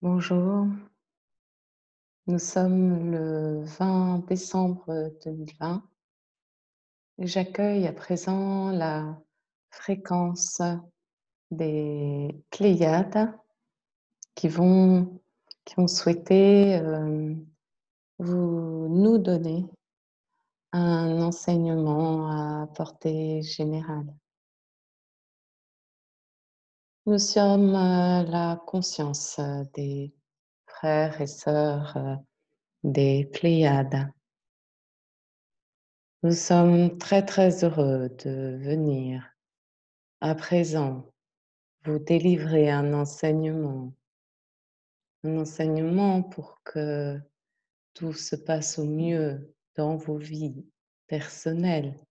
Bonjour, nous sommes le 20 décembre 2020 et j'accueille à présent la fréquence des Pléiades qui vont, qui ont souhaité nous donner un enseignement à portée générale. Nous sommes la conscience des frères et sœurs des Pléiades. Nous sommes très très heureux de venir à présent vous délivrer un enseignement pour que tout se passe au mieux dans vos vies personnelles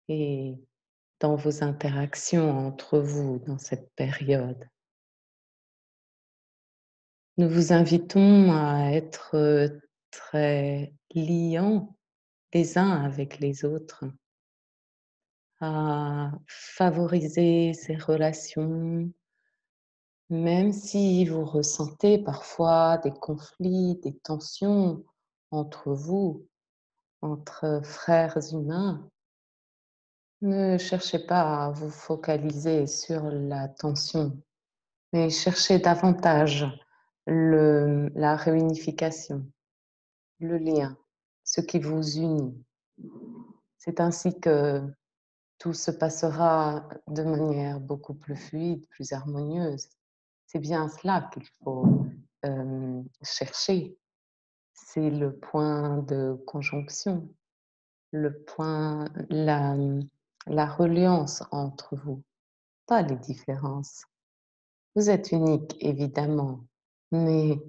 et dans vos interactions entre vous dans cette période. Nous vous invitons à être très liants les uns avec les autres, à favoriser ces relations. Même si vous ressentez parfois des conflits, des tensions entre vous, entre frères humains, ne cherchez pas à vous focaliser sur la tension, mais cherchez davantage la réunification, le lien, ce qui vous unit. C'est ainsi que tout se passera de manière beaucoup plus fluide, plus harmonieuse. C'est bien cela qu'il faut chercher. C'est le point de conjonction, le point, la reliance entre vous, pas les différences. Vous êtes unique, évidemment, mais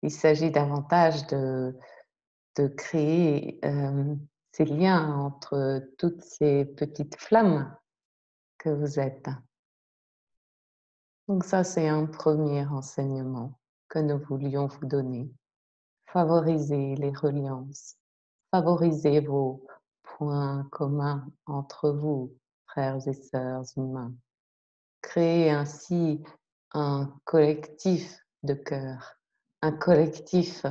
il s'agit davantage de créer ces liens entre toutes ces petites flammes que vous êtes. Donc ça, c'est un premier enseignement que nous voulions vous donner. Favorisez les reliances, favorisez vos points communs entre vous, frères et sœurs humains. Créez ainsi un collectif de cœur, un collectif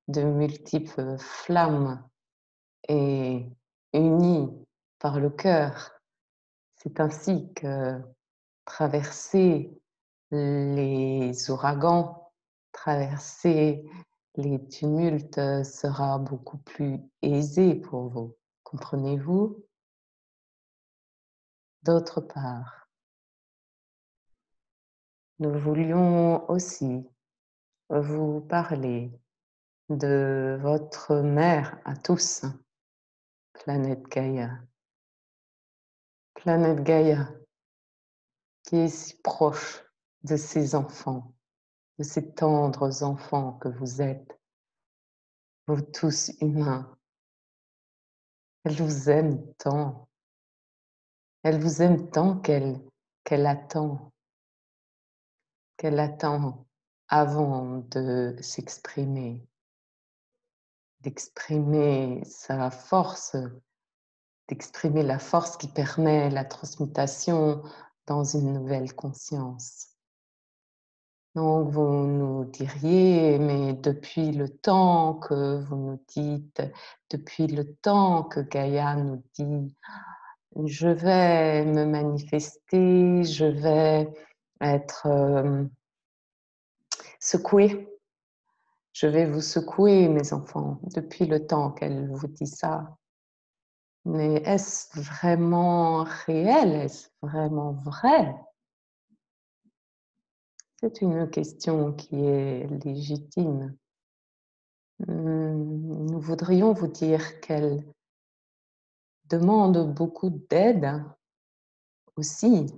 de multiples flammes et unis par le cœur. C'est ainsi que traverser les ouragans, traverser les tumultes sera beaucoup plus aisé pour vous. Comprenez-vous? D'autre part, nous voulions aussi vous parler de votre mère à tous, planète Gaïa. Planète Gaïa qui est si proche de ses enfants, de ces tendres enfants que vous êtes, vous tous humains. Elle vous aime tant, elle vous aime tant qu'elle attend, qu'elle attend avant de s'exprimer, d'exprimer sa force, d'exprimer la force qui permet la transmutation dans une nouvelle conscience. Donc vous nous diriez: «Mais depuis le temps que vous nous dites, depuis le temps que Gaïa nous dit: "Je vais me manifester, je vais être, secouée, je vais vous secouer mes enfants"», depuis le temps qu'elle vous dit ça. Mais est-ce vraiment réel? Est-ce vraiment vrai? C'est une question qui est légitime. Nous voudrions vous dire qu'elle demande beaucoup d'aide aussi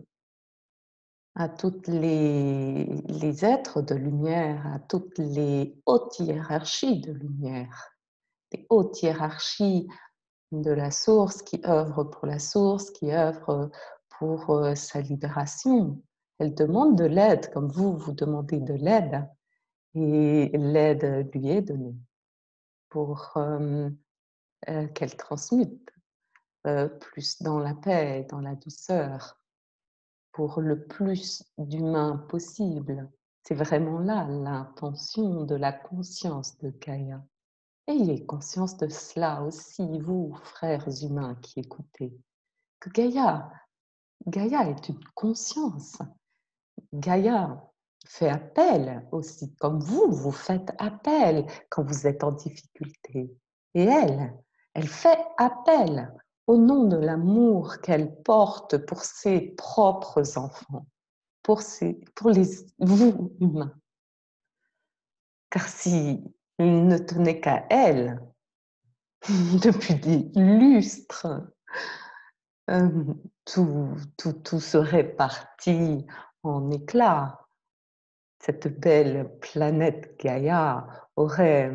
à toutes les êtres de lumière, à toutes les hautes hiérarchies de lumière, les hautes hiérarchies de la source qui œuvrent pour la source, qui œuvrent pour sa libération. Elle demande de l'aide comme vous demandez de l'aide et l'aide lui est donnée pour qu'elle transmute plus dans la paix, dans la douceur, pour le plus d'humains possible. C'est vraiment là l'intention de la conscience de Gaïa. Ayez conscience de cela aussi, vous, frères humains qui écoutez, que Gaïa est une conscience. Gaïa fait appel aussi, comme vous faites appel quand vous êtes en difficulté. Et elle fait appel au nom de l'amour qu'elle porte pour ses propres enfants, pour vous humains. Car si il ne tenait qu'à elle, depuis des lustres, tout serait parti en éclats. Cette belle planète Gaïa aurait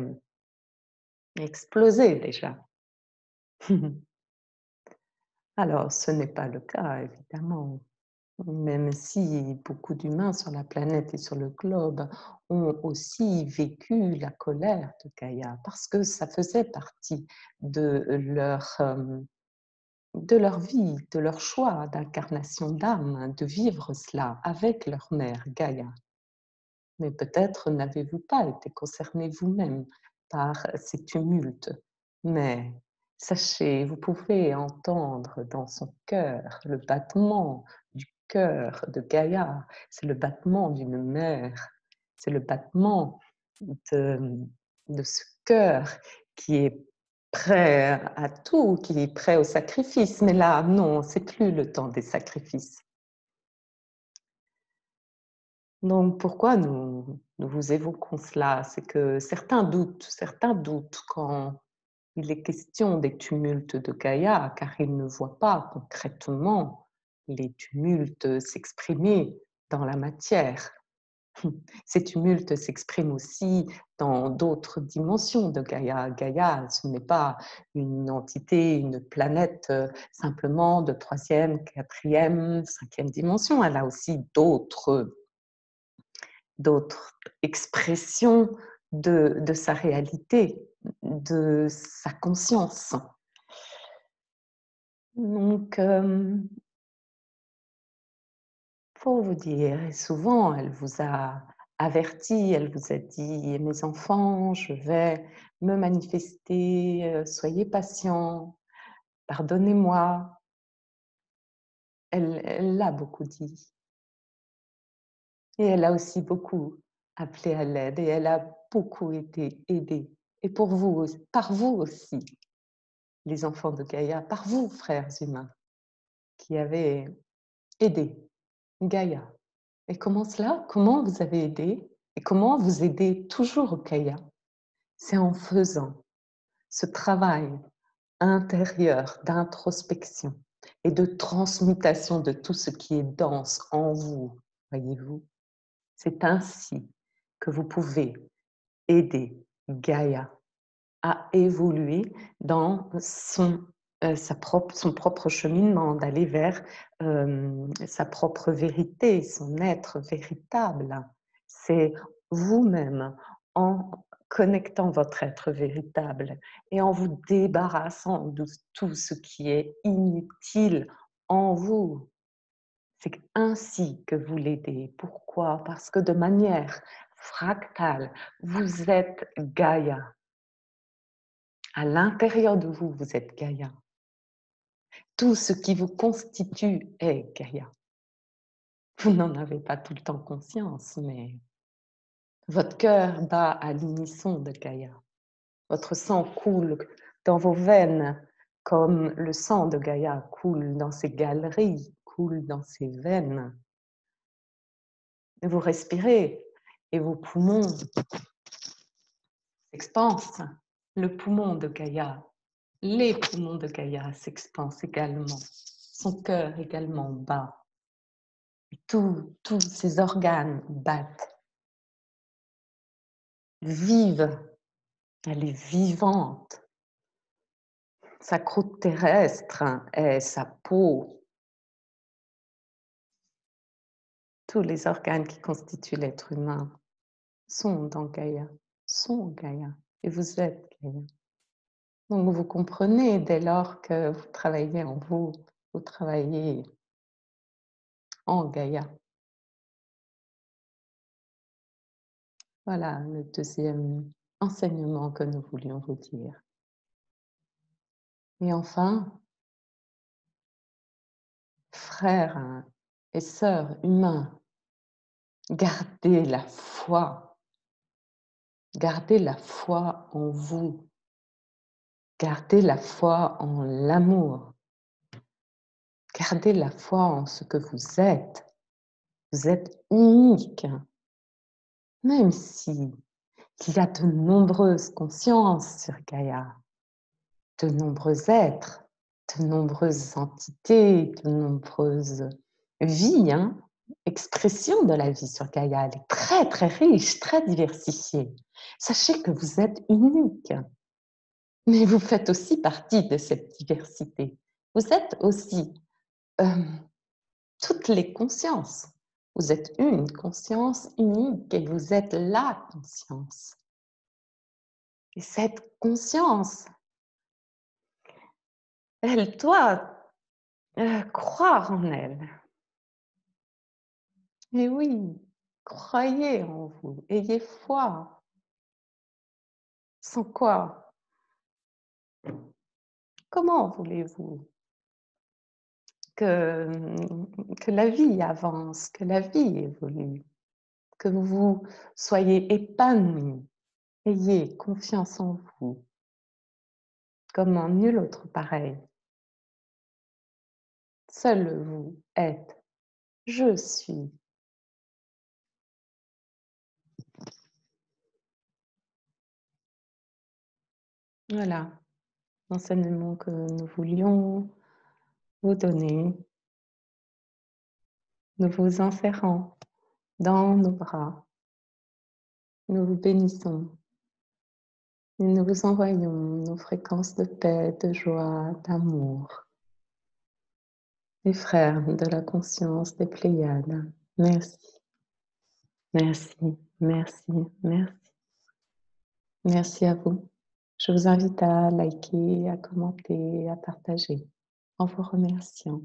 explosé déjà. Alors, ce n'est pas le cas, évidemment, même si beaucoup d'humains sur la planète et sur le globe ont aussi vécu la colère de Gaïa, parce que ça faisait partie de de leur vie, de leur choix d'incarnation d'âme, de vivre cela avec leur mère Gaïa. Mais peut-être n'avez-vous pas été concerné vous-même par ces tumultes. Mais sachez, vous pouvez entendre dans son cœur le battement du cœur de Gaïa. C'est le battement d'une mère. C'est le battement de, de ce cœur qui est prêt à tout, qui est prêt au sacrifice. Mais là, non, c'est plus le temps des sacrifices. Donc pourquoi nous vous évoquons cela? C'est que certains doutent quand il est question des tumultes de Gaïa, car ils ne voient pas concrètement les tumultes s'exprimer dans la matière. Ces tumultes s'expriment aussi dans d'autres dimensions de Gaïa. Gaïa, ce n'est pas une entité, une planète simplement de troisième, quatrième, cinquième dimension. Elle a aussi d'autres expressions de sa réalité, de sa conscience. Donc, pour vous dire, et souvent elle vous a averti, elle vous a dit: «Mes enfants, je vais me manifester, soyez patients, pardonnez-moi». Elle l'a beaucoup dit et elle a aussi beaucoup appelé à l'aide et elle a beaucoup été aidée et pour vous par vous aussi. Les enfants de Gaïa, par vous, frères humains, qui avez aidé Gaïa. Et comment cela? Comment vous avez aidé? Et comment vous aidez toujours Gaïa? C'est en faisant ce travail intérieur d'introspection et de transmutation de tout ce qui est dense en vous, voyez-vous? C'est ainsi que vous pouvez aider Gaïa à évoluer dans son propre cheminement, d'aller vers sa propre vérité, son être véritable. C'est vous-même en connectant votre être véritable et en vous débarrassant de tout ce qui est inutile en vous. C'est ainsi que vous l'aidez. Pourquoi? Parce que de manière fractale, vous êtes Gaïa. À l'intérieur de vous, vous êtes Gaïa. Tout ce qui vous constitue est Gaïa. Vous n'en avez pas tout le temps conscience, mais votre cœur bat à l'unisson de Gaïa. Votre sang coule dans vos veines comme le sang de Gaïa coule dans ses galeries, coule dans ses veines. Et vous respirez et vos poumons s'expansent. Le poumon de Gaïa, les poumons de Gaïa s'expansent également. Son cœur également bat. Tous ses organes battent, vivent. Elle est vivante. Sa croûte terrestre est sa peau. Tous les organes qui constituent l'être humain sont dans Gaïa, sont Gaïa. Et vous êtes Gaïa. Donc vous comprenez dès lors que vous travaillez en vous, vous travaillez en Gaïa. Voilà le deuxième enseignement que nous voulions vous dire. Et enfin, frères et sœurs humains, gardez la foi. Gardez la foi en vous. Gardez la foi en l'amour. Gardez la foi en ce que vous êtes. Vous êtes unique, même si il y a de nombreuses consciences sur Gaïa, de nombreux êtres, de nombreuses entités, de nombreuses vies, hein, expressions de la vie sur Gaïa. Elle est très, très riche, très diversifiée. Sachez que vous êtes unique, mais vous faites aussi partie de cette diversité. Vous êtes aussi toutes les consciences. Vous êtes une conscience unique et vous êtes la conscience. Et cette conscience, elle doit croire en elle. Et oui, croyez en vous, ayez foi. Sans quoi, comment voulez-vous que la vie avance, que la vie évolue, que vous soyez épanouis? Ayez confiance en vous, comme en nul autre pareil. Seul vous êtes, je suis. Voilà l'enseignement que nous voulions vous donner. Nous vous enserrons dans nos bras. Nous vous bénissons et nous vous envoyons nos fréquences de paix, de joie, d'amour. Les frères de la conscience des Pléiades, merci, merci, merci, merci. Merci à vous. Je vous invite à liker, à commenter, à partager en vous remerciant.